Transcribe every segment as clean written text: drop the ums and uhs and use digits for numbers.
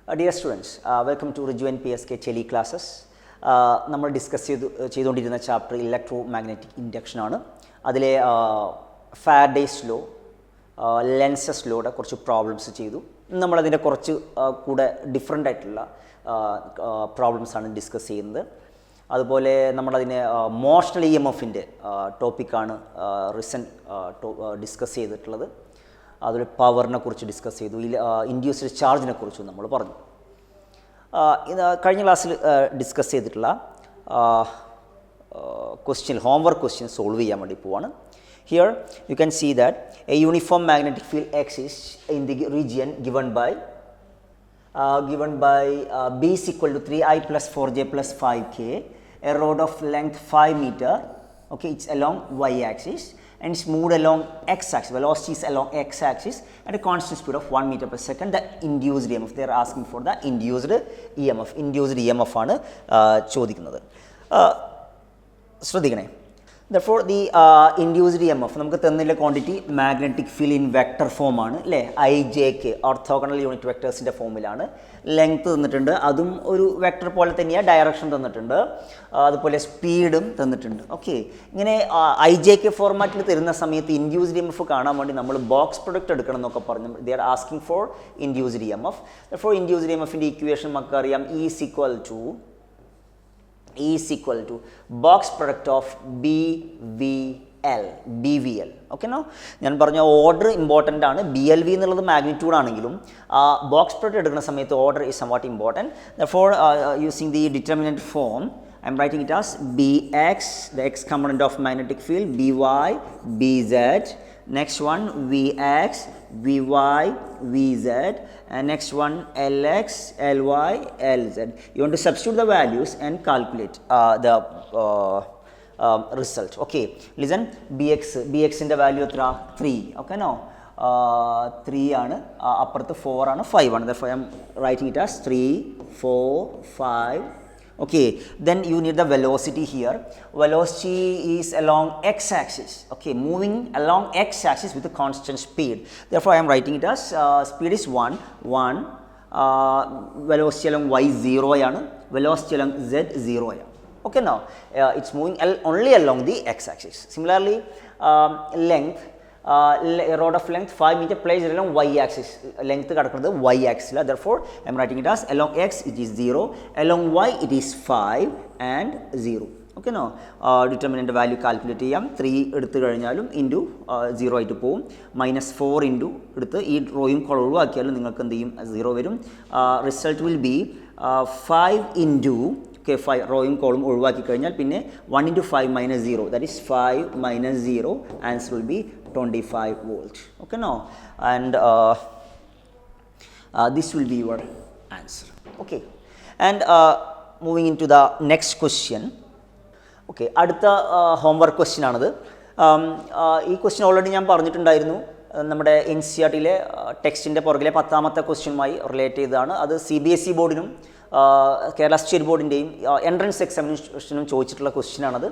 Dear students, welcome to Riju and PSK Tele classes. നമ്മൾ discuss ചെയ്തുകൊണ്ടിരുന്ന chapter electro magnetic induction ആണ്. അതിലെ Faraday's law, lenses ലോയുടെ കുറച്ച് problems ചെയ്തു. നമ്മളതിൻ്റെ കുറച്ച് കൂടെ ഡിഫറെൻ്റ് ആയിട്ടുള്ള പ്രോബ്ലംസാണ് ഡിസ്കസ് ചെയ്യുന്നത്. അതുപോലെ നമ്മളതിനെ മോഷണൽ ഇ എം എഫിൻ്റെ ടോപ്പിക്കാണ് ഡിസ്കസ് ചെയ്തിട്ടുള്ളത്. അതുപോലെ പവറിനെ കുറിച്ച് ഡിസ്കസ് ചെയ്തു, ഇൻഡ്യൂസ്ഡ് ചാർജിനെ കുറിച്ചും നമ്മൾ പറഞ്ഞു. കഴിഞ്ഞ ക്ലാസ്സിൽ ഡിസ്കസ് ചെയ്തിട്ടുള്ള ക്വസ്റ്റ്യൻ, ഹോംവർക്ക് ക്വസ്റ്റ്യൻ സോൾവ് ചെയ്യാൻ വേണ്ടി പോവാണ്. Here you can see that a uniform magnetic field exist in the region given by B is equal to 3I plus 4J plus 5K, a rod of length 5 meter, okay, it's along y-axis and it's moved along x-axis, velocity is along x-axis at a constant speed of 1 meter per second. The induced EMF, they are asking for the induced EMF ആണ് ചോദിക്കുന്നത്. ശ്രദ്ധിക്കണേ. Therefore the induced EMF നമുക്ക് തന്നില്ല quantity magnetic field in vector form ആണ് അല്ലേ, IJK orthogonal unit വെക്ടേഴ്സിൻ്റെ ഫോമിലാണ്. Length തന്നിട്ടുണ്ട്, അതും ഒരു വെക്ടർ പോലെ തന്നെയാണ്. ഡയറക്ഷൻ തന്നിട്ടുണ്ട്, അതുപോലെ സ്പീഡും തന്നിട്ടുണ്ട്. ഓക്കെ, ഇങ്ങനെ IJK ഫോർമാറ്റിൽ തരുന്ന സമയത്ത് ഇൻഡ്യൂസ്ഡ് EMF കാണാൻ വേണ്ടി നമ്മൾ ബോക്സ് പ്രൊഡക്റ്റ് എടുക്കണം എന്നൊക്കെ പറഞ്ഞു. They are asking for induced EMF. Therefore induced EMFൻ്റെ ഇക്വേഷൻ നമുക്കറിയാം, E is equal to box product of BVL. Okay no, ഞാൻ പറഞ്ഞ ഓർഡർ ഇമ്പോർട്ടൻ്റ് ആണ്. BLV എന്നുള്ളത് മാഗ്നിറ്റ്യൂഡ് ആണെങ്കിലും ബോക്സ് പ്രൊഡക്റ്റ് എടുക്കുന്ന സമയത്ത് order is somewhat important. Therefore using the determinant form, I am writing it as Bx, the x component of magnetic field, By, Bz, next one Vx, Vy, Vz, and next one Lx, Ly, Lz. You want to substitute the values and calculate the result. Okay, listen, Bx ന്റെ value എത്ര? 3. okay no, 3 ആണ്, അപ്പുറത്ത് 4 ആണ്, 5 ആണ്. Therefore I am writing it as 3, 4, 5. Okay, then you need the velocity here. Velocity is along x-axis, okay, moving along x-axis with a constant speed. Therefore I am writing it as speed is 1, velocity along y 0 ആണ്, velocity along z 0 ആണ്. Okay, now it's moving only along the x-axis. Similarly length, rod of length 5 meter placed along y-axis. Length കിടക്കുന്നത് y-axis. Therefore I am writing it as along x it is 0, along y it is 5 and 0. okay no, determinant value calculate ചെയ്യാം. 3 എടുത്തു കഴിഞ്ഞാലും into 0 ആയിട്ട് പോവും. -4 into എടുത്ത് ഈ റോയും കോളും ഒഴിവാക്കിയാലും നിങ്ങൾക്ക് എന്ത് ചെയ്യും? 0 വരും. Result will be 5 into, okay, 5 റോയും കോളും ഒഴിവാക്കി കഴിഞ്ഞാൽ പിന്നെ 1 into 5 minus 0, that is 5 minus 0, answer will be 25 volt. okay no, and this will be your answer. okay, and moving into the next question. okay, അടുത്ത ഹോംവർക്ക് ക്വസ്റ്റ്യൻ ആണത്. ഈ question already ഞാൻ പറഞ്ഞിട്ടുണ്ടായിരുന്നു. നമ്മുടെ NCERT-യിലെ ടെക്സ്റ്റിൻ്റെ പുറകിലെ 10ാമത്തെ ക്വസ്റ്റ്യനുമായി റിലേറ്റ് ചെയ്തതാണ്. അത് CBSE ബോർഡിനും കേരള സ്റ്റേറ്റ് ബോർഡിൻ്റെയും എൻട്രൻസ് എക്സാമിനേഷനും ചോദിച്ചിട്ടുള്ള ക്വസ്റ്റ്യനാണത്.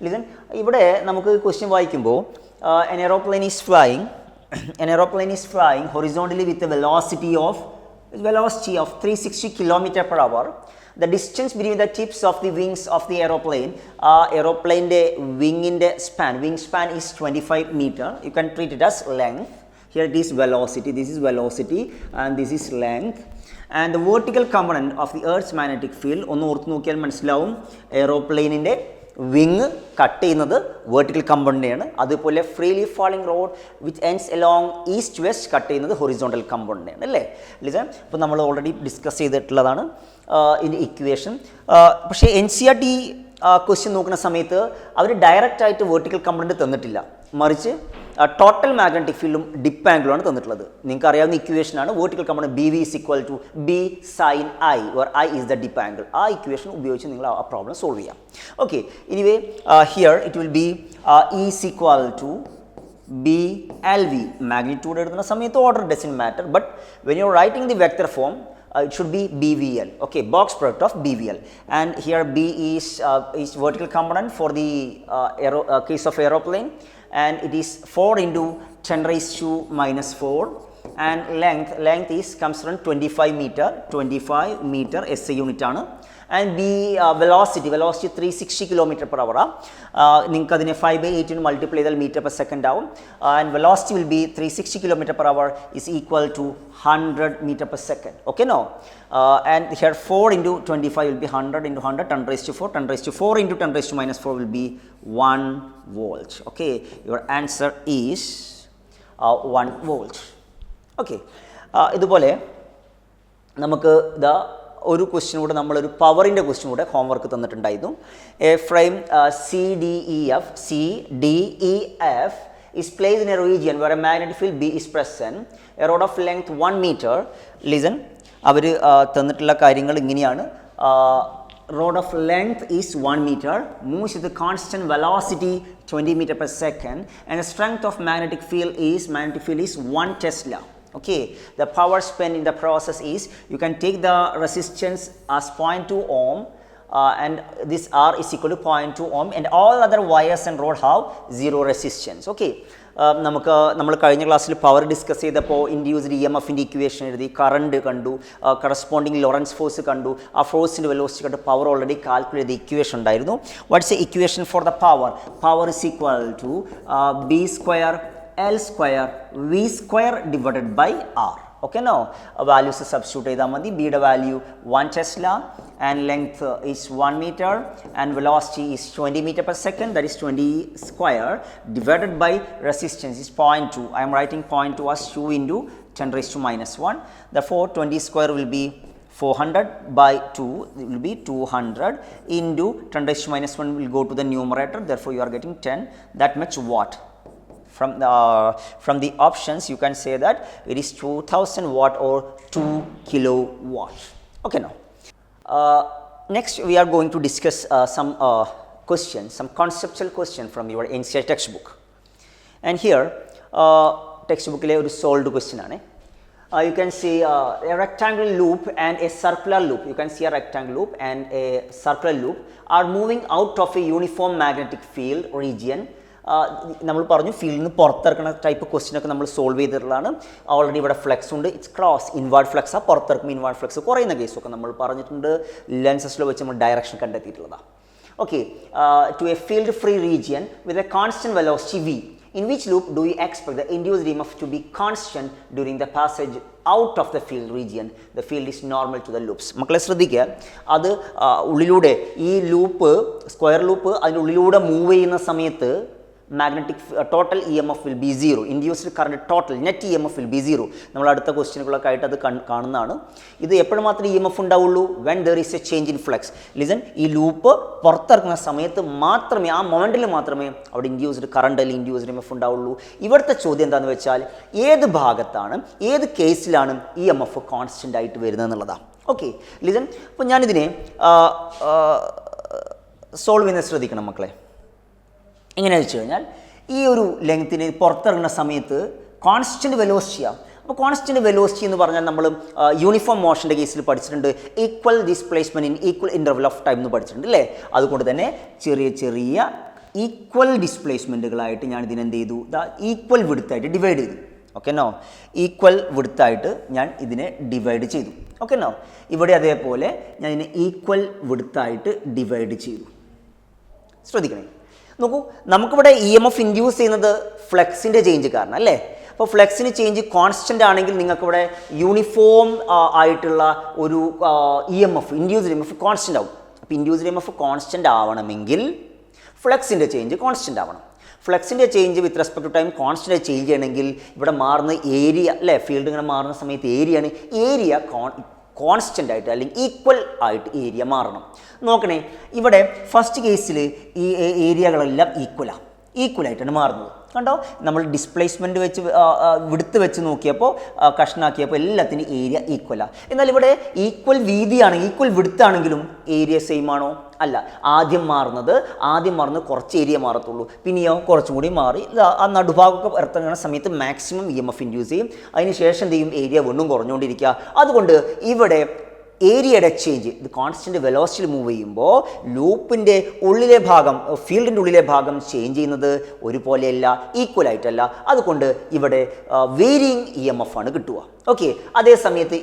ലിസൺ, ഇവിടെ നമുക്ക് ക്വസ്റ്റ്യൻ വായിക്കുമ്പോൾ an aeroplane is flying horizontally with a velocity of 360 km per hour. The distance between the tips of the wings of the aeroplane, aeroplane wing span is 25 meter. You can treat it as length. Here it is velocity, this is velocity and this is length. And the vertical component of the earth's magnetic field, ഒന്ന് ഓർത്ത് നോക്കിയാൽ മനസ്സിലാവും, എയറോപ്ലെയിനിൻ്റെ wing cut ചെയ്യുന്നത് vertical കമ്പോണൻ്റാണ്. അതുപോലെ freely falling road which ends along east west cut ചെയ്യുന്നത് horizontal കമ്പോണൻ്റാണ് അല്ലേ. Listen, ഇപ്പോൾ നമ്മൾ ഓൾറെഡി ഡിസ്കസ് ചെയ്തിട്ടുള്ളതാണ് ഇതിൻ്റെ ഇക്വേഷൻ. പക്ഷേ NCERT ക്വസ്റ്റ്യൻ നോക്കുന്ന സമയത്ത് അവർ ഡയറക്റ്റ് ആയിട്ട് വെർട്ടിക്കൽ കമ്പോണൻ്റ് തന്നിട്ടില്ല, മറിച്ച് ടോട്ടൽ മാഗ്നറ്റിക് ഫീൽഡും ഡിപ്പ് ആംഗിളുമാണ് തന്നിട്ടുള്ളത്. നിങ്ങൾക്ക് അറിയാവുന്ന ഇക്വേഷനാണ് vertical component BV is equal to B sin I, where I is the dip angle. ആ ഇക്വേഷൻ ഉപയോഗിച്ച് നിങ്ങൾ ആ പ്രോബ്ലം സോൾവ് ചെയ്യാം. Okay, anyway here it will be E is equal to BLV. Magnitude എഴുതുന്ന സമയത്ത് order doesn't matter, but when you are writing the vector form it should be BVL. okay, box product of BVL, and here B is vertical component for the case of aeroplane, and it is 4 into 10 raised to minus 4, and length is comes around 25 meter SI unit ആണ്. And B velocity 360 km per hour. നിങ്ങൾക്ക് അതിനെ 5/8 multiply ചെയ്താൽ metre per second ആവും. And velocity will be 360 km per hour is equal to 100 meter per second. Okay, no? And here 4 into 25 will be 100 into 100, 10 raised to 4, 10 raised to 4 into 10 raised to minus 4 will be 1 volt. Okay, your answer is 1 volt. Okay, ഇതുപോലെ നമുക്ക് ഒരു question കൂടെ നമ്മളൊരു പവറിൻ്റെ question കൂടെ homework തന്നിട്ടുണ്ടായിരുന്നു. A frame C D E F is placed in a region where a magnetic field B is present. A rod of length 1 meter. Listen, അവർ തന്നിട്ടുള്ള കാര്യങ്ങൾ ഇങ്ങനെയാണ്. Rod of length is 1 meter, moves with a constant velocity 20 meter per second, and the strength of magnetic field is 1 Tesla. Okay, the power spent in the process is, you can take the resistance as 0.2 ohm, and this R is equal to 0.2 ohm, and all other wires and rod have zero resistance. Okay, നമ്മൾ കഴിഞ്ഞ ക്ലാസ്സിൽ power discuss ചെയ്തപ്പോൾ induced EMFൻ്റെ equation എഴുതി, current കണ്ടു, corresponding Lorentz force കണ്ടു, ആ ഫോഴ്സിൻ്റെ വെലോസിറ്റി കണ്ടു, പവർ ഓൾറെഡി കാൽക്കുലേറ്റ് ചെയ്ത ഇക്വേഷൻ ഉണ്ടായിരുന്നു. What's a equation for the power is equal to B square L square V square divided by R. Okay, now values substitute ചെയ്താൽ മതി. B യുടെ value 1 Tesla and length is 1 meter and velocity is 20 meter per second, that is 20 square divided by resistance is 0.2. I am writing 0.2 as 2 into 10 raised to minus 1. Therefore 20 square will be 400 by 2, it will be 200 into 10 raised to minus 1 will go to the numerator, therefore you are getting 10, that much watt. From the options you can say that it is 2000 watt or 2 kilowatt. Okay, now next we are going to discuss some questions, some conceptual question from your NCERT textbook. And here textbook le oru solved question aane. You can see a rectangular loop and a circular loop. You can see a rectangular loop and a circular loop are moving out of a uniform magnetic field region. നമ്മൾ പറഞ്ഞു ഫീൽഡിൽ നിന്ന് പുറത്തിറക്കുന്ന type question ഒക്കെ നമ്മൾ solve ചെയ്തിട്ടുള്ളതാണ്. Already ഇവിടെ flex ഉണ്ട്, ഇറ്റ്സ് ക്രോസ് ഇൻവേർഡ് ഫ്ലെക്സ്, ആ പുറത്തിറക്കുമ്പോൾ ഇൻവേർഡ് ഫ്ലെക്സ് കുറയുന്ന കേസൊക്കെ നമ്മൾ പറഞ്ഞിട്ടുണ്ട്. ലെൻസസിൽ വെച്ച് നമ്മൾ ഡയറക്ഷൻ കണ്ടെത്തിയിട്ടുള്ളതാണ്. Okay, to a field free region with a constant velocity V, in which loop do you expect the induced EMF to be constant during the passage out of the field region? The field is normal to the loops. മക്കളെ ശ്രദ്ധിക്കുക, അത് ഉള്ളിലൂടെ ഈ loop square loop അതിൻ്റെ ഉള്ളിലൂടെ move ചെയ്യുന്ന സമയത്ത് magnetic total EMF will be 0. Induced current total net EMF will be 0. നമ്മൾ അടുത്ത ക്വസ്റ്റ്യനുകളൊക്കെ ആയിട്ട് അത് കാണുന്നതാണ്. ഇത് എപ്പോഴും മാത്രമേ EMF ഉണ്ടാവുള്ളൂ? when there is a change in flux. Listen, ഈ ലൂപ്പ് പുറത്തിറക്കുന്ന സമയത്ത് മാത്രമേ, ആ മൊമെൻറ്റിൽ മാത്രമേ അവിടെ ഇൻഡ്യൂസ്ഡ് കറണ്ട് അല്ലെങ്കിൽ ഇൻഡ്യൂസ്ഡ് EMF ഉണ്ടാവുള്ളൂ. ഇവിടുത്തെ ചോദ്യം എന്താണെന്ന് വെച്ചാൽ ഏത് ഭാഗത്താണ്, ഏത് കേസിലാണ് EMF കോൺസ്റ്റൻ്റ് ആയിട്ട് വരുന്നത് എന്നുള്ളതാണ്. ഓക്കെ, ലിസൺ, അപ്പോൾ ഞാനിതിനെ സോൾവ് ചെയ്യുന്നത് ശ്രദ്ധിക്കണം മക്കളെ. എങ്ങനെയാണെന്ന് വെച്ച് കഴിഞ്ഞാൽ ഈ ഒരു ലെങ്ത്തിന് പുറത്തിറങ്ങുന്ന സമയത്ത് കോൺസ്റ്റൻറ്റ് വെലോസിറ്റിയാണ്. അപ്പോൾ കോൺസ്റ്റൻറ്റ് വെലോസിറ്റി എന്ന് പറഞ്ഞാൽ നമ്മൾ യൂണിഫോം മോഷൻ്റെ കേസിൽ പഠിച്ചിട്ടുണ്ട്, equal displacement in equal interval of time എന്ന് പഠിച്ചിട്ടുണ്ട് അല്ലേ. അതുകൊണ്ട് തന്നെ ചെറിയ ചെറിയ ഈക്വൽ ഡിസ്പ്ലേസ്മെൻറ്റുകളായിട്ട് ഞാൻ ഇതിനെന്ത് ചെയ്തു, ഈക്വൽ വിഡ്ത്തായിട്ട് ഡിവൈഡ് ചെയ്തു. ഓക്കെ നോ, ഈക്വൽ വിഡ്ത്തായിട്ട് ഞാൻ ഇതിനെ ഡിവൈഡ് ചെയ്തു. ഓക്കെ നോ, ഇവിടെ അതേപോലെ ഞാൻ ഇതിനെ ഈക്വൽ വിഡ്ത്തായിട്ട് ഡിവൈഡ് ചെയ്തു. ശ്രദ്ധിക്കണേ, നോക്കൂ, നമുക്കിവിടെ EMF ഇൻഡ്യൂസ് ചെയ്യുന്നത് ഫ്ലെക്സിൻ്റെ ചേഞ്ച് കാരണം അല്ലേ. അപ്പോൾ ഫ്ലെക്സിന് ചേഞ്ച് കോൺസ്റ്റൻ്റ് ആണെങ്കിൽ നിങ്ങൾക്കിവിടെ യൂണിഫോം ആയിട്ടുള്ള ഒരു EMF ഇൻഡ്യൂസ്ഡ് EMF കോൺസ്റ്റൻ്റ് ആവും. അപ്പോൾ ഇൻഡ്യൂസ്ഡ് EMF കോൺസ്റ്റൻ്റ് ആവണമെങ്കിൽ ഫ്ലെക്സിൻ്റെ ചേഞ്ച് കോൺസ്റ്റൻ്റ് ആവണം. ഫ്ലെക്സിൻ്റെ change with respect to time constant change ചെയ്യണമെങ്കിൽ ഇവിടെ മാറുന്ന ഏരിയ അല്ലേ, ഫീൽഡ് ഇങ്ങനെ മാറുന്ന സമയത്ത് ഏരിയ കോൺസ്റ്റൻ്റ് ആയിട്ട് അല്ലെങ്കിൽ ഈക്വൽ ആയിട്ട് ഏരിയ മാറണം. നോക്കണേ, ഇവിടെ ഫസ്റ്റ് കേസിൽ ഈ ഏരിയകളെല്ലാം ഈക്വലായിട്ടാണ് മാറുന്നത്. കണ്ടോ, നമ്മൾ ഡിസ്പ്ലേസ്മെൻറ്റ് വെച്ച് വിടുത്ത് വെച്ച് നോക്കിയപ്പോൾ കഷ്ണാക്കിയപ്പോൾ എല്ലാത്തിനും ഏരിയ ഈക്വലാണ്. എന്നാൽ ഇവിടെ ഈക്വൽ വീതിയാണെങ്കിൽ ഈക്വൽ വിടുത്താണെങ്കിലും ഏരിയ സെയിം ആണോ? അല്ല. ആദ്യം മാറുന്നത് കുറച്ച് ഏരിയ മാറത്തുള്ളൂ, പിന്നെയോ കുറച്ചും കൂടി മാറി ആ നടുഭാഗമൊക്കെ ഇറങ്ങുന്ന സമയത്ത് മാക്സിമം EMF ഇൻഡ്യൂസ് ചെയ്യും. അതിന് ശേഷം എന്ത് ചെയ്യും, ഏരിയ വീണ്ടും കുറഞ്ഞുകൊണ്ടിരിക്കുക. അതുകൊണ്ട് ഇവിടെ ഏരിയയുടെ ചേഞ്ച്, ഇത് കോൺസ്റ്റൻറ്റ് വെലോസിറ്റിയിൽ മൂവ് ചെയ്യുമ്പോൾ ലൂപ്പിൻ്റെ ഉള്ളിലെ ഭാഗം, ഫീൽഡിൻ്റെ ഉള്ളിലെ ഭാഗം ചേഞ്ച് ചെയ്യുന്നത് ഒരുപോലെയല്ല, ഈക്വൽ ആയിട്ടല്ല. അതുകൊണ്ട് ഇവിടെ വേരിയിങ് EMF ആണ് കിട്ടുക. ഓക്കെ, അതേ സമയത്ത്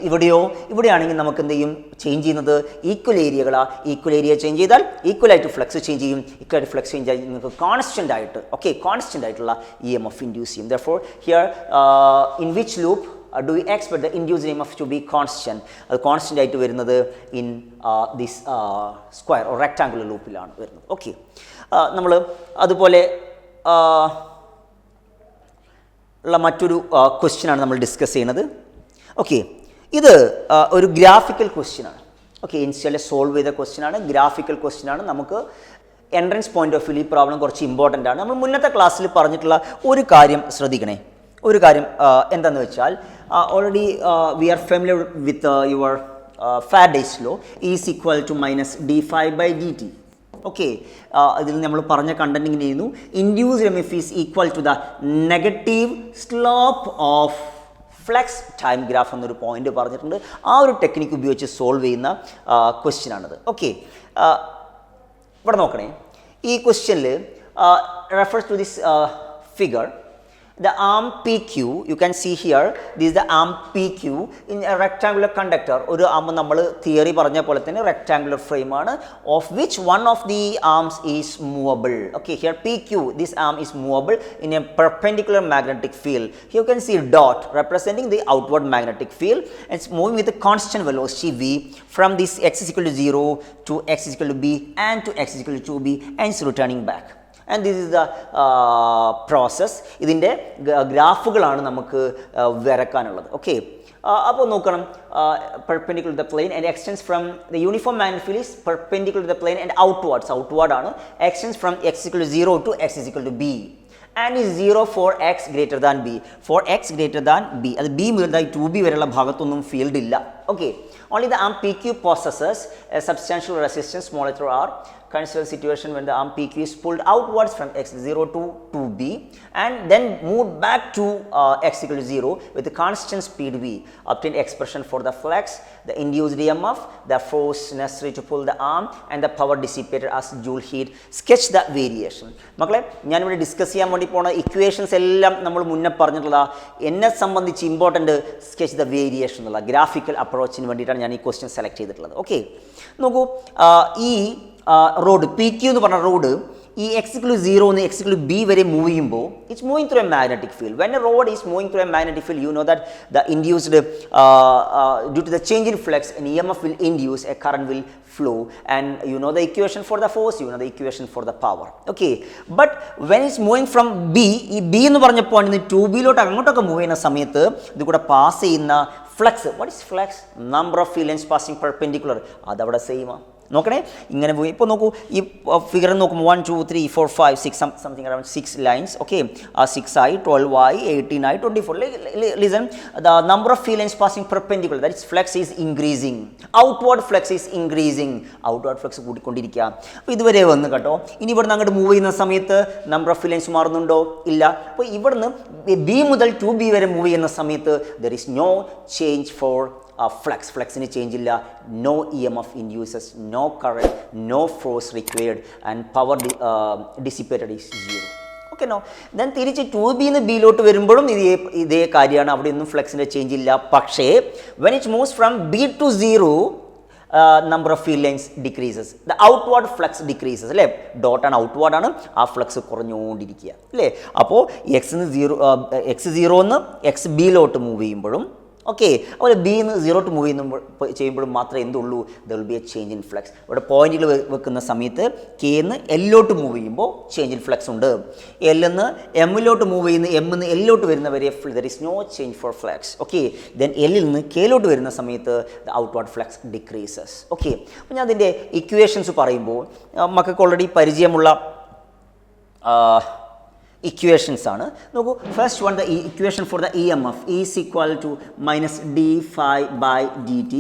ഇവിടെയാണെങ്കിൽ നമുക്ക് എന്ത് ചെയ്യും, ചേഞ്ച് ചെയ്യുന്നത് ഈക്വൽ ഏരിയകളാണ്. ഈക്വൽ ഏരിയ ചേഞ്ച് ചെയ്താൽ ഈക്വലായിട്ട് ഫ്ലക്സ് ചേഞ്ച് ചെയ്യും. ഈക്വലായിട്ട് ഫ്ലക്സ് ചേഞ്ച് ആയി നിങ്ങൾക്ക് കോൺസ്റ്റൻ്റ് ആയിട്ട്, ഓക്കെ, കോൺസ്റ്റൻ്റ് ആയിട്ടുള്ള EMF ഇൻഡ്യൂസ് ചെയ്യും. Therefore here in which loop do we expect the induced EMF to be constant? അത് കോൺസ്റ്റൻ്റ് ആയിട്ട് വരുന്നത് in this square or rectangular ലൂപ്പിലാണ് വരുന്നത്. ഓക്കെ, നമ്മൾ അതുപോലെ ഉള്ള മറ്റൊരു ക്വസ്റ്റ്യനാണ് നമ്മൾ ഡിസ്കസ് ചെയ്യുന്നത്. ഓക്കെ, ഇത് ഒരു ഗ്രാഫിക്കൽ ക്വസ്റ്റ്യനാണ്. ഓക്കെ, ഇൻസ്റ്റലെ സോൾവ് ചെയ്ത ക്വസ്റ്റ്യനാണ്, ഗ്രാഫിക്കൽ ക്വസ്റ്റ്യനാണ്. നമുക്ക് എൻട്രൻസ് പോയിന്റ് ഓഫ് വ്യൂ ഈ പ്രോബ്ലം കുറച്ച് ഇമ്പോർട്ടൻ്റ് ആണ്. നമ്മൾ മുന്നത്തെ ക്ലാസ്സിൽ പറഞ്ഞിട്ടുള്ള ഒരു കാര്യം ശ്രദ്ധിക്കണേ. ഒരു കാര്യം എന്താണെന്ന് വെച്ചാൽ, already we are familiar with your Faraday's law is equal to minus d∅/dt. Okay, ഇതിൽ നമ്മൾ പറഞ്ഞ കണ്ടന്റ് ഇങ്ങനെ ചെയ്യുന്നു, induced EMF is equal to the negative slope of flux time graph എന്നൊരു പോയിന്റ് പറഞ്ഞിട്ടുണ്ട്. ആ ഒരു ടെക്നിക്ക് ഉപയോഗിച്ച് സോൾവ് ചെയ്യുന്ന ക്വസ്റ്റ്യൻ ആണിത്. ഓക്കെ, ഇവിടെ നോക്കണേ, ഈ ക്വസ്റ്റ്യനിൽ refers to this figure. The arm PQ, you can see here, this is the arm PQ in a rectangular conductor. ഒരു ആം നമ്മൾ തിയറി പറഞ്ഞ പോലെ തന്നെ rectangular frame ആണ്, of which one of the arms is movable. Okay, here PQ, this arm is movable in a perpendicular magnetic field. Here you can see dot representing the outward magnetic field. It's moving with a constant velocity v from this x is equal to 0 to x is equal to b and to x is equal to 2b and it's returning back. And this is the process. ഇതിൻ്റെ ഗ്രാഫുകളാണ് നമുക്ക് വരക്കാനുള്ളത്. Okay, അപ്പോൾ നോക്കണം, perpendicular to the plane and extends from the uniform magnetic field is perpendicular to the plane and outward ആണ്, extends from x is equal to 0 to x is equal to b and is 0 for x greater than b. For x greater than b, അത് b മുതൽ 2b വരെയുള്ള ഭാഗത്തൊന്നും field ഇല്ല. Okay, only the arm PQ possesses a substantial resistance small letter r. Consider the situation when the arm PQ is pulled outwards from x0 to 2b and then moved back to x equal to 0 with the constant speed v. Obtain expression for the flex, the induced EMF, the force necessary to pull the arm and the power dissipated as joule heat. Sketch the variation. മക്കളെ, ഞാനിവിടെ discuss ചെയ്യാൻ വേണ്ടി പോണ equations എല്ലാം നമ്മൾ മുന്നേ പറഞ്ഞിട്ടുള്ള, എന്നെ സംബന്ധിച്ച് ഇമ്പോർട്ടൻ്റ് സ്കെച്ച് ദ വേരിയേഷൻ എന്നുള്ള ഗ്രാഫിക്കൽ അപ്രോച്ചിന് വേണ്ടിയിട്ടാണ് ഞാൻ ഈ ക്വസ്റ്റ്യൻ സെലക്ട് ചെയ്തിട്ടുള്ളത്. ഓക്കെ, നോക്കൂ, ഈ റോഡ് PQ എന്ന് പറഞ്ഞ റോഡ് ഈ x equal to 0 നിന്ന് x equal to b വരെ മൂവ് ചെയ്യുമ്പോൾ it's moving through a magnetic field. When a rod is moving through a magnetic field, you know that the induced due to the change in flux an EMF will induce, a current will flow, and you know the equation for the force, you know the equation for the power. Okay, but when it's moving from b, ഈ b എന്ന് പറഞ്ഞ point നിന്ന് 2b ലോട്ട് അങ്ങോട്ടൊക്കെ move ചെയ്യുന്ന സമയത്ത് ഇത് കൂടെ pass ചെയ്യുന്ന flux, what is flux? Number of field lines passing perpendicular, അതവിടെ സെയിമാണ്. നോക്കണേ, ഇങ്ങനെ പോയി ഇപ്പോൾ നോക്കൂ, ഈ ഫിഗർ നോക്കുമ്പോൾ 1 2 3 4 5 6 സംതിങ് അറൗണ്ട് 6 ലൈൻസ്. ഓക്കെ, 6 ആയി, 12 ആയി, 18 ആയി, 24. Listen, the number of field lines passing perpendicular, that is flux is increasing, outward flux is increasing, outward flux കൂട്ടിക്കൊണ്ടിരിക്കുക. അപ്പോൾ ഇതുവരെ വന്ന് കേട്ടോ. ഇനി ഇവിടുന്ന് അങ്ങോട്ട് മൂവ് ചെയ്യുന്ന സമയത്ത് നമ്പർ ഓഫ് ഫീൽഡ് ലൈൻസ് മാറുന്നുണ്ടോ? ഇല്ല. അപ്പോൾ ഇവിടുന്ന് b മുതൽ 2b വരെ മൂവ് ചെയ്യുന്ന സമയത്ത് there is no change for flux, ഫ്ലക്സിന് ചേഞ്ച് ഇല്ല. No EMF induces, no current, no force required and power dissipated is 0. Okay, no. Then തിരിച്ച് 2b നിന്ന് ബിയിലോട്ട് വരുമ്പോഴും ഇതേ കാര്യമാണ്, അവിടെ ഒന്നും ഫ്ലക്സിൻ്റെ ചേഞ്ച് ഇല്ല. പക്ഷേ when it moves from b to 0, number of field lines decreases, the outward flux decreases. അല്ലേ, ഡോട്ടാണ്, ഔട്ട്വേർഡാണ്, ആ ഫ്ലക്സ് കുറഞ്ഞുകൊണ്ടിരിക്കുക അല്ലേ. അപ്പോൾ x 0 നിന്ന് x ബിയിലോട്ട് മൂവ് ചെയ്യുമ്പോഴും, ഓക്കെ, അതുപോലെ b നിന്ന് 0 to മൂവ് ചെയ്യുമ്പോഴും മാത്രമേ എന്തുള്ളൂ, there will be a change in flux. ഇവിടെ പോയിന്റുകൾ വെക്കുന്ന സമയത്ത് k നിന്ന് L മൂവ് ചെയ്യുമ്പോൾ ചേഞ്ച് ഇൻ ഫ്ലക്സ് ഉണ്ട്. L നിന്ന് M മൂവ് ചെയ്യുന്ന, M നിന്ന് L വരുന്നവരെ there is no change for flux. Okay, then L നിന്ന് K വരുന്ന സമയത്ത് the outward flux decreases. Okay, അപ്പോൾ ഞാൻ അതിൻ്റെ ഇക്വേഷൻസ് പറയുമ്പോൾ മക്കൾക്ക് ഓൾറെഡി പരിചയമുള്ള equations ആണ്. നോക്കൂ, first one, the equation for the EMF is equal to minus d∅/dt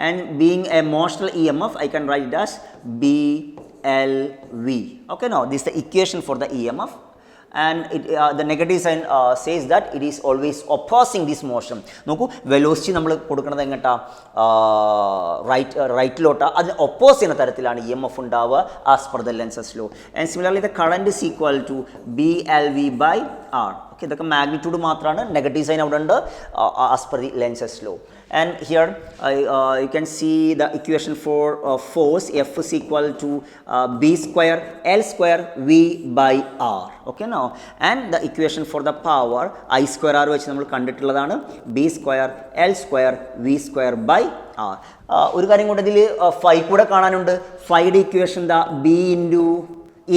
and being a motional EMF I can write it as BLV. Okay, now this is the equation for the EMF. and the negative sign says that it is always opposing this motion. നോക്കൂ velocity നമ്മൾ കൊടുക്കുന്നത് എങ്ങോട്ടാ റൈറ്റിലോട്ടാ, അതിന് oppose ചെയ്യുന്ന തരത്തിലാണ് E M F ഉണ്ടാവുക as per the Lenz's law. And similarly the current is equal to B L V by R. Okay, ഇതൊക്കെ മാഗ്നിറ്റ്യൂഡ് മാത്രമാണ്, നെഗറ്റീവ് സൈൻ അവിടെ ഉണ്ട് as per the Lenz's law. And here you can see the equation for force F is equal to B square L square V by R. Okay now, and the equation for the power I square R വെച്ച് നമ്മൾ കണ്ടിട്ടുള്ളതാണ് B square L square V square by R. ഒരു കാര്യം കൂടെ ഇതിൽ phi കൂടെ കാണാനുണ്ട്. ഫൈയുടെ ഇക്വേഷൻ എന്താ? B ഇൻറ്റു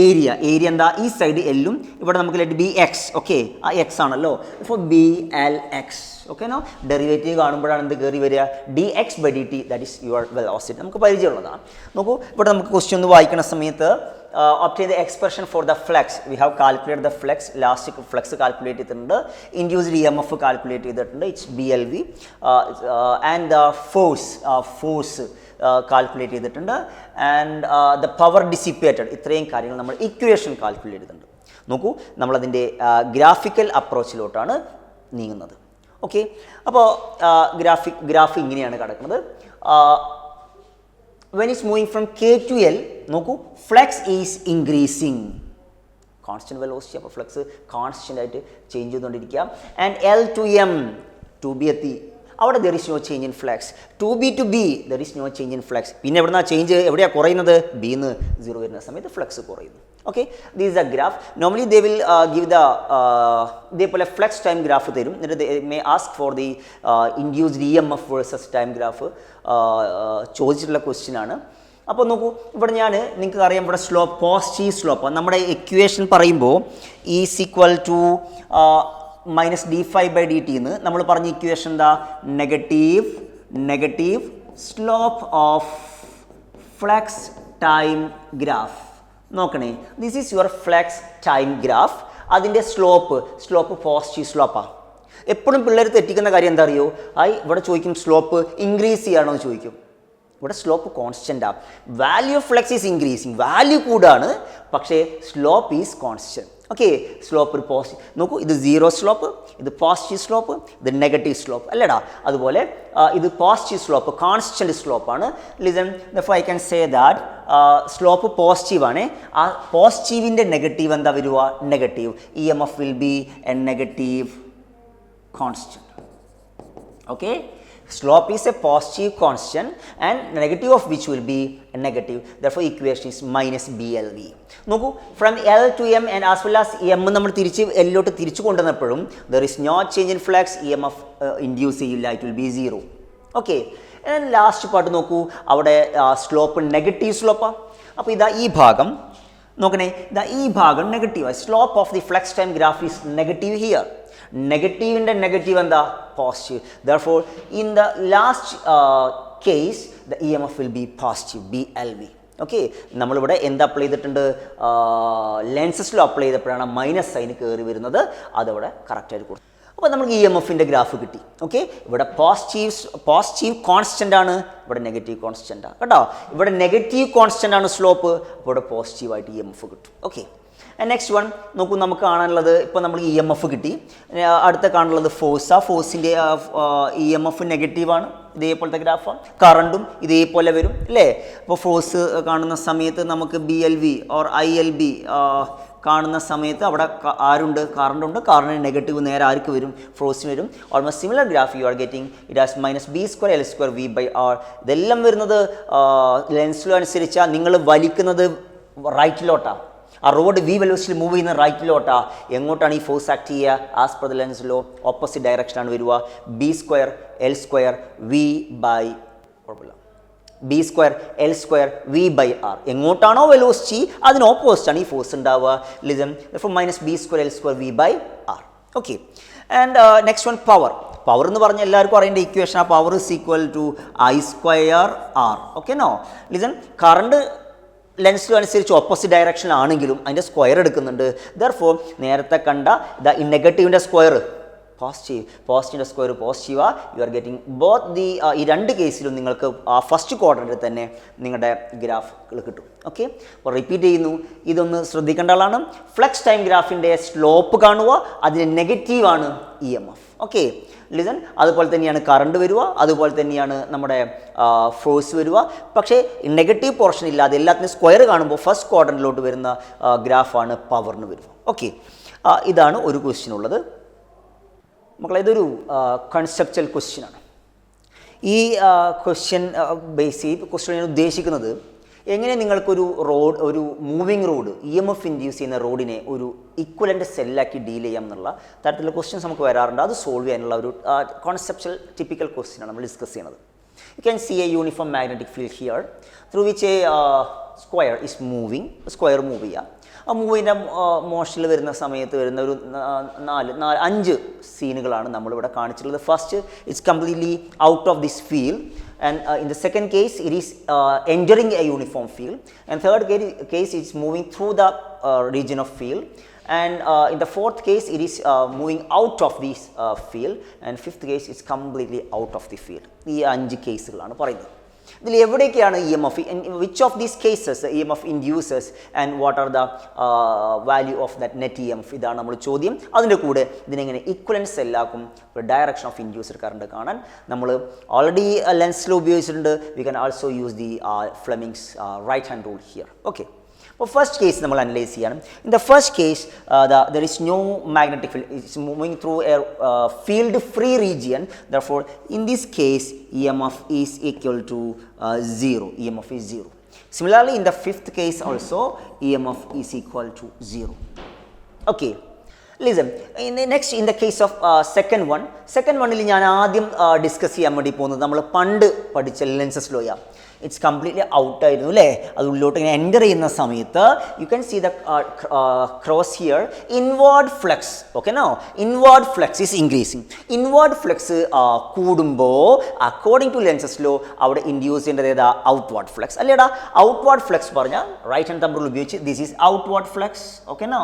ഏരിയ എന്താ? ഈ സൈഡ് എല്ലും ഇവിടെ നമുക്ക് ലെറ്റ് ബി എക്സ്. ഓക്കെ, ആ എക്സ് ആണല്ലോ. ഇപ്പോൾ B L X. Okay no, derivative കാണുമ്പോഴാണ് എന്ത് കയറി വരിക? D x by d t, that is your velocity. നമുക്ക് പരിചയമുള്ളതാണ്. നോക്കൂ, ഇവിടെ നമുക്ക് ക്വസ്റ്റ്യൻ ഒന്ന് വായിക്കുന്ന സമയത്ത് obtain the expression for the flex. We have calculated the flex, elastic flex calculate ചെയ്തിട്ടുണ്ട്, induced EMF calculate ചെയ്തിട്ടുണ്ട്, it's BLV, and the force calculate ചെയ്തിട്ടുണ്ട്, ആൻഡ് ദ പവർ ഡിസിപ്പേറ്റഡ്. ഇത്രയും കാര്യങ്ങൾ നമ്മൾ ഇക്വേഷൻ കാൽക്കുലേറ്റ് ചെയ്തിട്ടുണ്ട്. നോക്കൂ, നമ്മളതിൻ്റെ ഗ്രാഫിക്കൽ അപ്രോച്ചിലോട്ടാണ് നീങ്ങുന്നത്. ഓക്കെ, അപ്പോൾ ഗ്രാഫ് ഇങ്ങനെയാണ് കിടക്കുന്നത്. when it's moving from K to L, നോക്കൂ, flux is increasing, constant velocity. അപ്പോൾ ഫ്ലെക്സ് കോൺസ്റ്റന്റ് ആയിട്ട് ചേഞ്ച് ചെയ്തുകൊണ്ടിരിക്കുക. And L to M, to B എത്തി, അവിടെ there is no change in flux. To B to B there is no change in flux. പിന്നെ എവിടുന്ന change, എവിടെയാണ് കുറയുന്നത്? Bin 0 വരുന്ന സമയത്ത് ഫ്ലെക്സ് കുറയുന്നു. Okay, this is a graph. Normally they will give the ഇതേപോലെ ഫ്ലെക്സ് ടൈം ഗ്രാഫ് തരും. എന്നിട്ട് they may ask for the induced E M F versus time graph ചോദിച്ചിട്ടുള്ള ക്വസ്റ്റ്യൻ ആണ്. അപ്പോൾ നോക്കൂ, ഇവിടെ ഞാൻ നിങ്ങൾക്ക് അറിയാം, ഇവിടെ സ്ലോപ്പ് പോസിറ്റീവ് സ്ലോപ്പ്. നമ്മുടെ ഇക്വേഷൻ പറയുമ്പോൾ is equal to minus d phi by d t എന്ന് നമ്മൾ പറഞ്ഞ ഇക്വേഷൻ എന്താ? Negative slope of flux time graph. നോക്കണേ, this is your flex time graph. അതിൻ്റെ സ്ലോപ്പ് പോസിറ്റീവ് സ്ലോപ്പാണ്. എപ്പോഴും പിള്ളേർ തെറ്റിക്കുന്ന കാര്യം എന്താ അറിയോ? ഇവിടെ ചോദിക്കും സ്ലോപ്പ് ഇൻക്രീസ് ചെയ്യാണോ എന്ന് ചോദിക്കും. ഇവിടെ സ്ലോപ്പ് കോൺസ്റ്റൻ്റാണ്. Value of flux is increasing, value കൂടാണ്, പക്ഷേ slope is constant. Okay, slope ഒരു പോസിറ്റീവ്. നോക്കൂ, ഇത് 0 സ്ലോപ്പ്, ഇത് പോസിറ്റീവ് സ്ലോപ്പ്, ഇത് നെഗറ്റീവ് സ്ലോപ്പ് അല്ലേടാ. അതുപോലെ ഇത് പോസിറ്റീവ് സ്ലോപ്പ്, കോൺസ്റ്റൻറ്റ് സ്ലോപ്പാണ്. Listen, I can say that slope positive ആണ്. ആ പോസിറ്റീവിൻ്റെ നെഗറ്റീവ് എന്താ വരിക? Negative. E M F will be a negative constant. Okay, slope is a positive constant and negative of which will be a negative. Therefore equation is minus BLV. നോക്കൂ, from L to M and as well as M നമ്മൾ തിരിച്ച് L-ലോട്ട് തിരിച്ചു കൊണ്ടുവന്നപ്പോഴും there is no change in flux, EMF induce ചെയ്യില്ല, it will be 0. Okay, and last part നോക്കൂ, അവിടെ slope negative സ്ലോപ്പാണ്. അപ്പോൾ ഇതാ ഈ ഭാഗം നോക്കണേ, ഇതാ ഈ ഭാഗം negative. Slope of the flux time graph is negative here. നെഗറ്റീവിൻ്റെ നെഗറ്റീവ് എന്താ? Positive. Therefore in the last case the EMF will be positive, BLV. Okay, നമ്മളിവിടെ എന്താ അപ്ലൈ ചെയ്തിട്ടുണ്ട്? ലെൻസസിലും അപ്ലൈ ചെയ്തപ്പോഴാണ് മൈനസ് സൈന് കയറി വരുന്നത്. അതവിടെ കറക്റ്റായിട്ട് കൊടുത്തു. അപ്പോൾ നമുക്ക് ഇ എം എഫിൻ്റെ ഗ്രാഫ് കിട്ടി. ഓക്കെ, ഇവിടെ പോസിറ്റീവ് കോൺസ്റ്റൻ്റ് ആണ്, ഇവിടെ നെഗറ്റീവ് കോൺസ്റ്റൻ്റ് ആണ് കേട്ടോ. ഇവിടെ നെഗറ്റീവ് കോൺസ്റ്റൻ്റ് ആണ് സ്ലോപ്പ്, അപ്പോൾ ഇവിടെ പോസിറ്റീവായിട്ട് ഇ എം എഫ് കിട്ടും. ഓക്കെ, നെക്സ്റ്റ് വൺ നോക്കൂ, നമുക്ക് കാണാനുള്ളത് ഇപ്പോൾ നമ്മൾ ഇ എം എഫ് കിട്ടി. അടുത്ത കാണുള്ളത് ഫോഴ്സ്. ആ ഫോഴ്സിൻ്റെ ഇ എം എഫ് നെഗറ്റീവാണ്, ഇതേപോലത്തെ ഗ്രാഫാണ്. കറണ്ടും ഇതേപോലെ വരും അല്ലേ. അപ്പോൾ ഫോഴ്സ് കാണുന്ന സമയത്ത് നമുക്ക് B L V or I L B കാണുന്ന സമയത്ത് അവിടെ ആരുണ്ട്? കറണ്ടുണ്ട്. കറണ്ടിന് നെഗറ്റീവ് നേരെ ആർക്ക് വരും? ഫോഴ്സിന് വരും. Almost similar graph you are getting. It has minus B square L square V by R. ഇതെല്ലാം വരുന്നത് ലെൻസിലും അനുസരിച്ചാണ്. നിങ്ങൾ വലിക്കുന്നത് റൈറ്റിലോട്ടാണ്. ആ റോഡ് വി വെലോസിറ്റിയിൽ മൂവ് ചെയ്യുന്ന റൈറ്റിലോട്ടാ. എങ്ങോട്ടാണ് ഈ ഫോഴ്സ് ആക്ട് ചെയ്യുക? As per the Lenz law opposite ഡയറക്ഷനാണ് വരിക. B square L square V by B square L square V by R. എങ്ങോട്ടാണോ വെലോസിറ്റി അതിന് ഓപ്പോസിറ്റാണ് ഈ ഫോഴ്സ് ഉണ്ടാവുക. Listen, minus B square L square V by R. Okay, and next one power. Power എന്ന് പറഞ്ഞാൽ എല്ലാവർക്കും അറിയേണ്ട ഇക്വേഷൻ. ആ power is equal to I square R. Okay no, listen, current ലെൻസിലും അനുസരിച്ച് ഓപ്പോസിറ്റ് ഡയറക്ഷനിലാണെങ്കിലും അതിൻ്റെ സ്ക്വയർ എടുക്കുന്നുണ്ട്. ദെർഫോർ നേരത്തെ കണ്ട നെഗറ്റീവിൻ്റെ സ്ക്വയർ പോസിറ്റീവിൻ്റെ സ്ക്വയർ പോസിറ്റീവാ, you are getting both the ഈ രണ്ട് കേസിലും നിങ്ങൾക്ക് ആ ഫസ്റ്റ് ക്വാഡ്രൻറ്റിൽ തന്നെ നിങ്ങളുടെ ഗ്രാഫുകൾ കിട്ടും. ഓക്കെ, അപ്പോൾ റിപ്പീറ്റ് ചെയ്യുന്നു, ഇതൊന്ന് ശ്രദ്ധിക്കേണ്ട ആളാണ്. ഫ്ലക്സ് ടൈം ഗ്രാഫിൻ്റെ സ്ലോപ്പ് കാണുക, അതിന് നെഗറ്റീവാണ് EMF. Okay, listen. അതുപോലെ തന്നെയാണ് കറണ്ട് വരിക, അതുപോലെ തന്നെയാണ് നമ്മുടെ ഫോഴ്സ് വരിക. പക്ഷേ നെഗറ്റീവ് പോർഷൻ ഇല്ലാതെ എല്ലാത്തിനും സ്ക്വയർ കാണുമ്പോൾ ഫസ്റ്റ് ക്വാഡ്രൻറ്റിലോട്ട് വരുന്ന ഗ്രാഫാണ് പവറിന് വരിക. ഓക്കെ, ഇതാണ് ഒരു ക്വസ്റ്റ്യൻ ഉള്ളത് മക്കളെ. ഇതൊരു കൺസെപ്ച്വൽ ക്വസ്റ്റ്യനാണ്. ഈ ക്വസ്റ്റ്യൻ ബേസ് ചെയ്ത് ക്വസ്റ്റ്യൻ ഞാൻ ഉദ്ദേശിക്കുന്നത് എങ്ങനെ നിങ്ങൾക്കൊരു ഒരു മൂവിങ് റോഡ് EMF ഇൻഡ്യൂസ് ചെയ്യുന്ന റോഡിനെ ഒരു ഇക്വലൻ്റ് സെല്ലാക്കി ഡീൽ ചെയ്യാം എന്നുള്ള തരത്തിലുള്ള ക്വസ്റ്റ്യൻസ് നമുക്ക് വരാറുണ്ട്. അത് സോൾവ് ചെയ്യാനുള്ള ഒരു കോൺസെപ്ച്വൽ ടിപ്പിക്കൽ ക്വസ്റ്റ്യനാണ് നമ്മൾ ഡിസ്കസ് ചെയ്യുന്നത്. You can see A uniform magnetic field here through which A square is moving. Square move ചെയ്യുക. ആ മൂവിൻ്റെ മോഷനിൽ വരുന്ന സമയത്ത് വരുന്ന ഒരു 5 സീനുകളാണ് നമ്മളിവിടെ കാണിച്ചിട്ടുള്ളത്. First, it's completely out of this field, and in the second case it is entering a uniform field, and third case it's moving through the region of field, and in the fourth case it is moving out of this field, and fifth case it's completely out of the field. ഈ 5 കേസുകളാണ് പറയുന്നത്. ഇതിൽ എവിടേക്കാണ് EMF, which of these cases EMF induces and what are the value of that net EMF, ഇതാണ് നമ്മൾ ചോദ്യം. അതിൻ്റെ കൂടെ ഇതിനെങ്ങനെ ഇക്വലൻസ് എല്ലാക്കും ഡയറക്ഷൻ ഓഫ് ഇൻഡ്യൂസർ കറണ്ട് കാണാൻ നമ്മൾ ഓൾറെഡി ലെൻസിൽ ഉപയോഗിച്ചിട്ടുണ്ട്. We can also use the Fleming's right hand rule here. Okay, അപ്പോൾ ഫസ്റ്റ് കേസ് നമ്മൾ അനലൈസ് ചെയ്യണം. In the first case there is no magnetic field, it's moving through a field free region. Therefore in this case EMF is equal to 0. EMF is 0. Similarly, in the fifth case also EMF is equal to 0. Okay, listen. Next, in the case of second one ഞാൻ ആദ്യം discuss ചെയ്യാൻ വേണ്ടി പോകുന്നത് നമ്മൾ പണ്ട് പഠിച്ച Lenz's ലോയാ. It's completely ഔട്ടായിരുന്നു അല്ലേ. അത് ഉള്ളിലോട്ട് ഇങ്ങനെ എൻ്റർ ചെയ്യുന്ന സമയത്ത് you can see the cross here inward flux. Okay, no inward flux is increasing. Inward flux കൂടുമ്പോൾ അക്കോർഡിംഗ് ടു ലെൻസസ് ലോ അവിടെ ഇൻഡ്യൂസ് ചെയ്യേണ്ടത് ഏതാ? ഔട്ട്വേർഡ് ഫ്ലക്സ് അല്ലേടാ. ഔട്ട്വേർഡ് ഫ്ലക്സ് പറഞ്ഞാൽ റൈറ്റ് ഹാൻഡ് തമ്പ് റൂൾ ഉപയോഗിച്ച് this is outward flux. Okay, no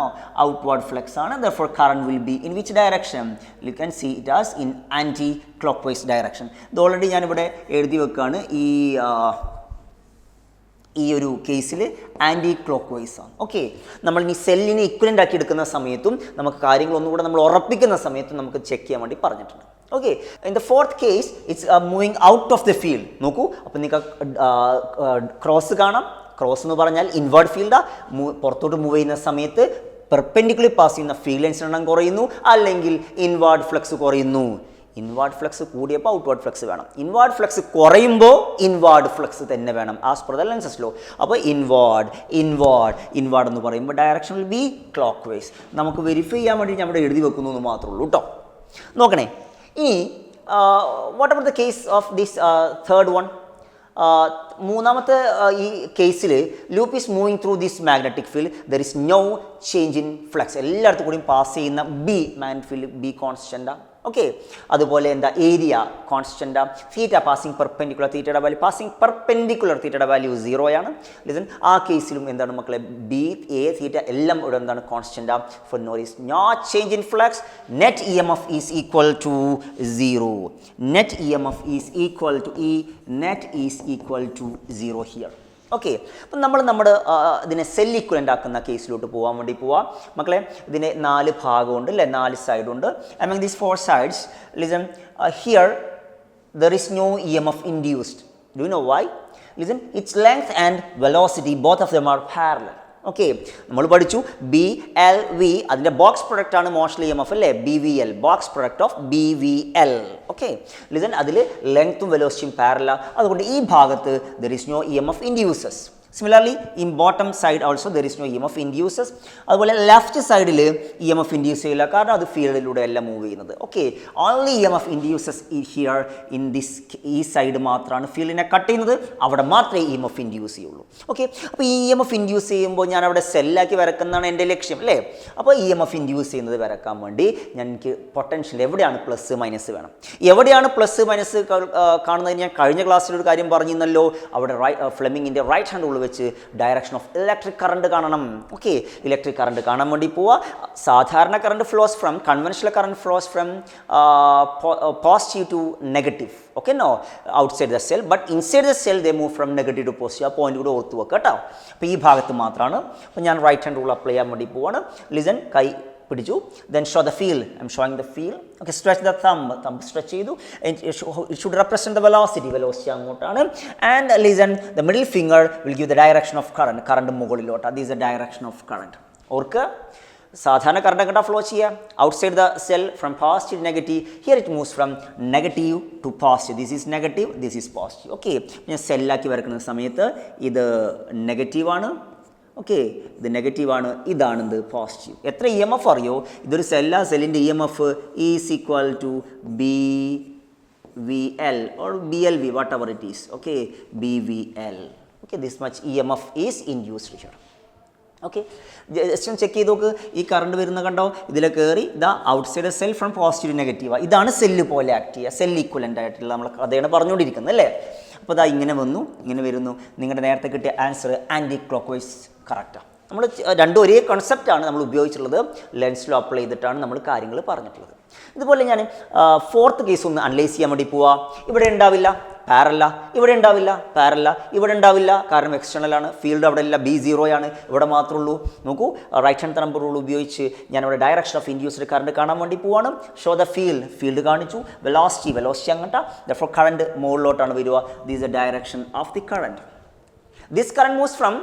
outward flux ആണ്. Therefore current will be in which direction? You can see it as in anticlockwise direction. ഇത് already ഞാനിവിടെ എഴുതി വെക്കുകയാണ്. ഈ ഒരു കേസിൽ ആൻറ്റി ക്ലോക്ക് വൈസ് ആണ്. ഓക്കെ, നമ്മൾ ഈ സെല്ലിനെ ഇക്വലൻ്റ് ആക്കി എടുക്കുന്ന സമയത്തും നമുക്ക് കാര്യങ്ങളൊന്നുകൂടെ നമ്മൾ ഉറപ്പിക്കുന്ന സമയത്തും നമുക്ക് ചെക്ക് ചെയ്യാൻ വേണ്ടി പറഞ്ഞിട്ടുണ്ട്. Okay, in the fourth case it's moving out of the field. നോക്കൂ, അപ്പോൾ നിങ്ങൾക്ക് ക്രോസ് കാണാം. ക്രോസ് എന്ന് പറഞ്ഞാൽ ഇൻവേർഡ് ഫീൽഡാ. പുറത്തോട്ട് മൂവ് ചെയ്യുന്ന സമയത്ത് പെർപെൻഡിക്കുലർ പാസ് ചെയ്യുന്ന ഫീൽഡ് ലൈൻസ് എണ്ണം കുറയുന്നു, അല്ലെങ്കിൽ ഇൻവേർഡ് ഫ്ലക്സ് കുറയുന്നു. ഇൻവേർഡ് ഫ്ലക്സ് കൂടിയപ്പോൾ ഔട്ട്വേർഡ് ഫ്ലക്സ് വേണം. ഇൻവേർഡ് ഫ്ലക്സ് കുറയുമ്പോൾ ഇൻവേർഡ് ഫ്ലക്സ് തന്നെ വേണം as per the Lenz's law. അപ്പോൾ ഇൻവേർഡ് എന്ന് പറയുമ്പോൾ direction will be clock vice. നമുക്ക് വെരിഫൈ ചെയ്യാൻ വേണ്ടി നമ്മുടെ എഴുതി വെക്കുന്നു എന്ന് മാത്രമേ ഉള്ളൂ കേട്ടോ. നോക്കണേ, ഇനി what about the case of this third one? മൂന്നാമത്തെ ഈ കേസിൽ loop is moving through this magnetic field, there is no change in flux. എല്ലായിടത്തും കൂടിയും പാസ് ചെയ്യുന്ന മാഗ്നറ്റിക് ഫീൽഡ് ബി കോൺസ്റ്റൻ്റാ. ഓക്കെ, അതുപോലെ എന്താ ഏരിയ കോൺസ്റ്റൻ്റാ. തീറ്റ പാസിംഗ് പെർപെൻഡിക്കുലർ, തീറ്റയുടെ വാല്യൂ പാസിംഗ് പെർപെൻഡിക്കുലർ, തീറ്റയുടെ വാല്യൂ 0 ആണ്. ലിസൺ, ആ കേസിലും എന്താണ് മക്കളെ? ബി എ തീറ്റ എല്ലാം ഇവിടെ എന്താണ്? കോൺസ്റ്റൻ്റാ. For no is not change in flux. Net EMF is equal to 0. Net EMF is equal to net is equal to 0 here. Okay, അപ്പം നമ്മൾ ഇതിനെ സെൽ ഇക്വലൻ്റ് ആക്കുന്ന കേസിലോട്ട് പോകാൻ വേണ്ടി പോവാം മക്കളെ. ഇതിന് 4 ഭാഗമുണ്ട് അല്ലേ, 4 സൈഡുണ്ട്. Among these 4 sides, listen, here there is no EMF induced. Do you know why? Listen, its length and velocity, both of them are parallel. Okay, നമ്മൾ പഠിച്ചു BLV, അതിൻ്റെ ബോക്സ് പ്രൊഡക്റ്റ് ആണ് മോഷണൽ EMF അല്ലേ, BVL, box product of BVL. Okay, listen, അതിൽ ലെങ്ത്തും വെലോസിറ്റിയും parallel. അതുകൊണ്ട് ഈ ഭാഗത്ത് there is no EMF induces. Similarly, in bottom side also there is no EMF induces. അതുപോലെ ലെഫ്റ്റ് സൈഡിൽ EMF ഇൻഡ്യൂസ് ചെയ്യില്ല, കാരണം അത് ഫീൽഡിലൂടെ അല്ല മൂവ് ചെയ്യുന്നത്. Okay, only EMF induces here in this. ഈ സൈഡ് മാത്രമാണ് ഫീൽഡിനെ കട്ട് ചെയ്യുന്നത്, അവിടെ മാത്രമേ EMF ഇൻഡ്യൂസ് ചെയ്യുള്ളൂ. ഓക്കെ, അപ്പോൾ ഈ EMF ഇൻഡ്യൂസ് ചെയ്യുമ്പോൾ ഞാൻ അവിടെ സെല്ലാക്കി വരക്കുന്നതാണ് എൻ്റെ ലക്ഷ്യം അല്ലേ. അപ്പോൾ EMF ഇൻഡ്യൂസ് ചെയ്യുന്നത് വരക്കാൻ വേണ്ടി എനിക്ക് പൊട്ടൻഷ്യൽ എവിടെയാണ് പ്ലസ് മൈനസ് വേണം. എവിടെയാണ് പ്ലസ് മൈനസ് കാണുന്നത്? ഞാൻ കഴിഞ്ഞ ക്ലാസ്സിലൊരു കാര്യം പറഞ്ഞിരുന്നല്ലോ, അവിടെ ഫ്ലെമിങ്ങിൻ്റെ റൈറ്റ് ഹാൻഡ് റൂൾ വെച്ച് ഡയറക്ഷൻ ഓഫ് ഇലക്ട്രിക് കറണ്ട് കാണണം. ഓക്കെ, ഇലക്ട്രിക് കറണ്ട് കാണാൻ വേണ്ടി പോവുക. സാധാരണ current flows from conventional current flows from positive to negative. Okay, no outside the cell, but inside the cell they move from negative to positive. ആ point കൂടെ ഓർത്ത് വെക്കുക കേട്ടോ. അപ്പോൾ ഈ ഭാഗത്ത് മാത്രമാണ്. അപ്പോൾ ഞാൻ റൈറ്റ് ഹാൻഡ് റൂൾ അപ്ലൈ ചെയ്യാൻ വേണ്ടി പോവാണ്. ലിസൺ, കൈ പിടിച്ചു. Then show the feel. I'm showing the feel. Okay, stretch the thumb stretch ചെയ്തു. It should represent the velocity അങ്ങോട്ടാണ്. And listen, the middle finger will give the direction of current. Current മുകളിലോട്ടാണ്. This is the direction of current. ഓർക്ക് സാധാരണ current എങ്ങോട്ടാണ് flow ചെയ്യുക? Outside the cell from positive negative. Here it moves from negative to positive. This is negative, this is positive. Okay, ഞാൻ സെല്ലാക്കി വരക്കുന്ന സമയത്ത് ഇത് നെഗറ്റീവാണ്. ഓക്കെ, ഇത് നെഗറ്റീവാണ്, ഇതാണിത് പോസിറ്റീവ്. എത്ര ഇ എം എഫ് അറിയോ? ഇതൊരു സെല്ലാ, സെല്ലിൻ്റെ E M F is equal to B V L or B L V, whatever it is. Okay, B V L. Okay, this much E M F is induced here. Okay, just check ചെയ്ത് നോക്ക്. ഈ current വരുന്ന കണ്ടോ? ഇതിൽ കയറി ഇതാ outside cell from positive negative. ഇതാണ് cell പോലെ ആക്ട് ചെയ്യുക, സെൽ ഈക്വലൻ്റ് ആയിട്ടുള്ള നമ്മൾ കഥയാണ് പറഞ്ഞുകൊണ്ടിരിക്കുന്നത് അല്ലേ? അപ്പോൾ ഇതാ ഇങ്ങനെ വന്നു, ഇങ്ങനെ വരുന്നു. നിങ്ങളുടെ നേരത്തെ കിട്ടിയ ആൻസർ ആൻറ്റി ക്ലോക്ക് വൈസ് കറക്റ്റാണ്. നമ്മൾ രണ്ടും ഒരേ കൺസെപ്റ്റാണ് നമ്മൾ ഉപയോഗിച്ചിട്ടുള്ളത്. ലെൻസിലോ അപ്ലൈ ചെയ്തിട്ടാണ് നമ്മൾ കാര്യങ്ങൾ പറഞ്ഞിട്ടുള്ളത്. ഇതുപോലെ ഞാൻ ഫോർത്ത് കേസ് ഒന്ന് അനലൈസ് ചെയ്യാൻ വേണ്ടി പോവാം. ഇവിടെ ഉണ്ടാവില്ല, പാരല്ല. ഇവിടെ ഉണ്ടാവില്ല, പാരല്ല. ഇവിടെ ഉണ്ടാവില്ല, കാരണം എക്സ്റ്റേണൽ ആണ്. ഫീൽഡ് അവിടെ ഇല്ല, B0 ആണ്. ഇവിടെ മാത്രമേ ഉള്ളൂ. നോക്കൂ, റൈറ്റ് ഹാൻഡ് തമ്പ് റൂൾ ഉപയോഗിച്ച് ഞാൻ ഇവിടെ ഡയറക്ഷൻ ഓഫ് ഇൻഡ്യൂസ്ഡ് കറണ്ട് കാണാൻ വേണ്ടി പോവാണ്. ഷോ ദ ഫീൽഡ് കാണിച്ചു. വെലോസിറ്റി അങ്ങോട്ടാ. ദെർഫോർ കറണ്ട് മുകളിലോട്ടാണ് വരിക. This the direction of the current. This current moves from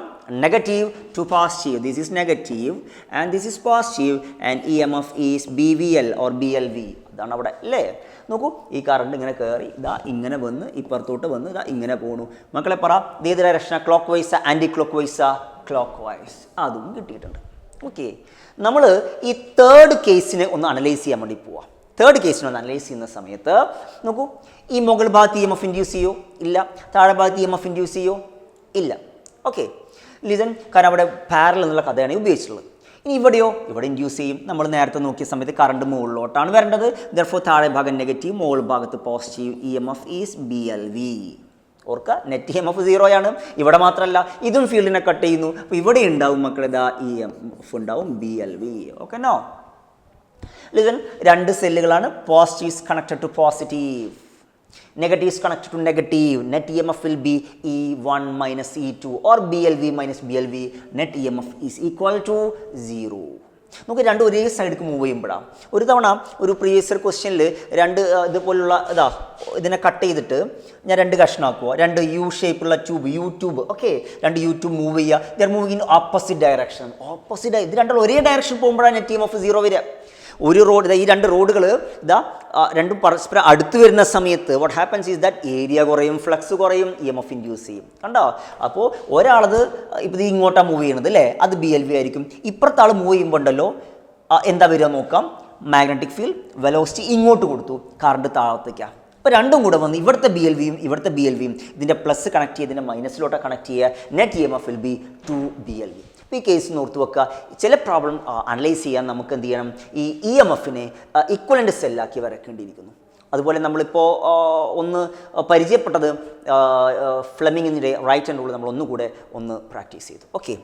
negative to positive. This is negative and this is positive, and EMF is BVL or BLV. അതാണ് അവിടെ അല്ലേ? നോക്കൂ, ഈ current ഇങ്ങനെ കയറി ഇതാ ഇങ്ങനെ വന്ന് ഇപ്പുറത്തോട്ട് വന്ന് ഇതാ ഇങ്ങനെ പോകണു. മക്കളെ പറ, ഏത് ഡയറക്ഷനാണ്? ക്ലോക്ക് വൈസാ, ആൻറ്റി ക്ലോക്ക് വൈസാ? Clockwise. അതും കിട്ടിയിട്ടുണ്ട്. ഓക്കെ, നമ്മൾ ഈ തേർഡ് കേസിനെ ഒന്ന് അനലൈസ് ചെയ്യാൻ വേണ്ടി പോവാം. തേർഡ് കേസിനെ ഒന്ന് അനലൈസ് ചെയ്യുന്ന സമയത്ത് നോക്കൂ, ഈ മുകൾ ഭാഗത്ത് EMF ഇൻഡ്യൂസ് ചെയ്യോ? ഇല്ല. താഴെ ഭാഗത്ത് EMF ഇൻഡ്യൂസ് ചെയ്യോ? ഇല്ല. ഓക്കെ, ലിസൺ, കാരണം അവിടെ പാരലൽ എന്നുള്ള കഥയാണ് ഉപയോഗിച്ചിട്ടുള്ളത്. ഇനി ഇവിടെയോ? ഇവിടെ ഇൻഡ്യൂസ് ചെയ്യും. നമ്മൾ നേരത്തെ നോക്കിയ സമയത്ത് കറണ്ട് മുകളിലോട്ടാണ് വരേണ്ടത്. ദെർഫോർ താഴെ ഭാഗം നെഗറ്റീവ്, മുകൾ ഭാഗത്ത് പോസിറ്റീവ്. EMF is BLV. ഓർക്കുക, നെറ്റ് EMF 0 ആണ്. ഇവിടെ മാത്രമല്ല, ഇതും ഫീൽഡിനെ കട്ട് ചെയ്യുന്നു. അപ്പോൾ ഇവിടെ ഉണ്ടാവും മക്കളെ ഇതാ EMF ഉണ്ടാവും, BLV. ഓക്കെ, നോ ലിസൺ, രണ്ട് സെല്ലുകളാണ്. Positive is connected to positive, negative is connected to negative. Net EMF will be E1 minus E2 or BLV minus BLV. Net EMF is equal to 0. നമുക്ക് രണ്ടും ഒരേ സൈഡിലേക്ക് move ചെയ്യുമ്പോഴാണ്. ഒരു തവണ ഒരു പ്രീവിയസ് ഇയർ ക്വസ്റ്റ്യനിൽ രണ്ട് ഇതുപോലുള്ള ഇതിനെ കട്ട് ചെയ്തിട്ട് ഞാൻ രണ്ട് കഷ്ണമാക്കുക. രണ്ട് യു ഷേപ്പുള്ള ട്യൂബ്. ഓക്കെ, രണ്ട് ട്യൂബ് മൂവ് ചെയ്യുക. There moving in opposite direction. ഇത് രണ്ടും ഒരേ ഡയറക്ഷൻ പോകുമ്പോഴാണ് നെറ്റ് EMF 0 വരിക. ഒരു റോഡ്, ഈ രണ്ട് റോഡുകൾ രണ്ടും പരസ്പരം അടുത്ത് വരുന്ന സമയത്ത് what happens is that area കുറയും, ഫ്ലക്സ് കുറയും, EMF ഇൻഡ്യൂസ് ചെയ്യും. കണ്ടോ? അപ്പോൾ ഒരാളത് ഇപ്പോൾ ഇങ്ങോട്ടാണ് മൂവ് ചെയ്യണത് അല്ലേ, അത് BLV ആയിരിക്കും. ഇപ്പുറത്തെ ആൾ മൂവ് ചെയ്യുമ്പോൾ ഉണ്ടല്ലോ എന്താ വരിക നോക്കാം. മാഗ്നറ്റിക് ഫീൽഡ്, വെലോസിറ്റി ഇങ്ങോട്ട് കൊടുത്തു, കറണ്ട് താഴത്തേക്കാണ്. അപ്പോൾ രണ്ടും കൂടെ വന്ന് ഇവിടുത്തെ BLVയും ഇവിടുത്തെ BLVയും ഇതിൻ്റെ പ്ലസ് കണക്ട് ചെയ്ത് ഇതിൻ്റെ മൈനസിലോട്ട് കണക്ട് ചെയ്യുക. Net EMF will be 2BLV. അപ്പോൾ ഈ കേസ് ഓർത്ത് വെക്കുക. ചില പ്രോബ്ലം അനലൈസ് ചെയ്യാൻ നമുക്ക് എന്ത് ചെയ്യണം? ഈ EMFനെ ഇക്വലൻ്റ് സെല്ലാക്കി വരക്കേണ്ടിയിരിക്കുന്നു. അതുപോലെ നമ്മളിപ്പോൾ ഒന്ന് പരിചയപ്പെട്ടത് ഫ്ലെമിങ്ങിൻ്റെ റൈറ്റ് ഹാൻഡ് റൂൾ നമ്മൾ ഒന്നുകൂടെ പ്രാക്ടീസ് ചെയ്തു. ഓക്കെ,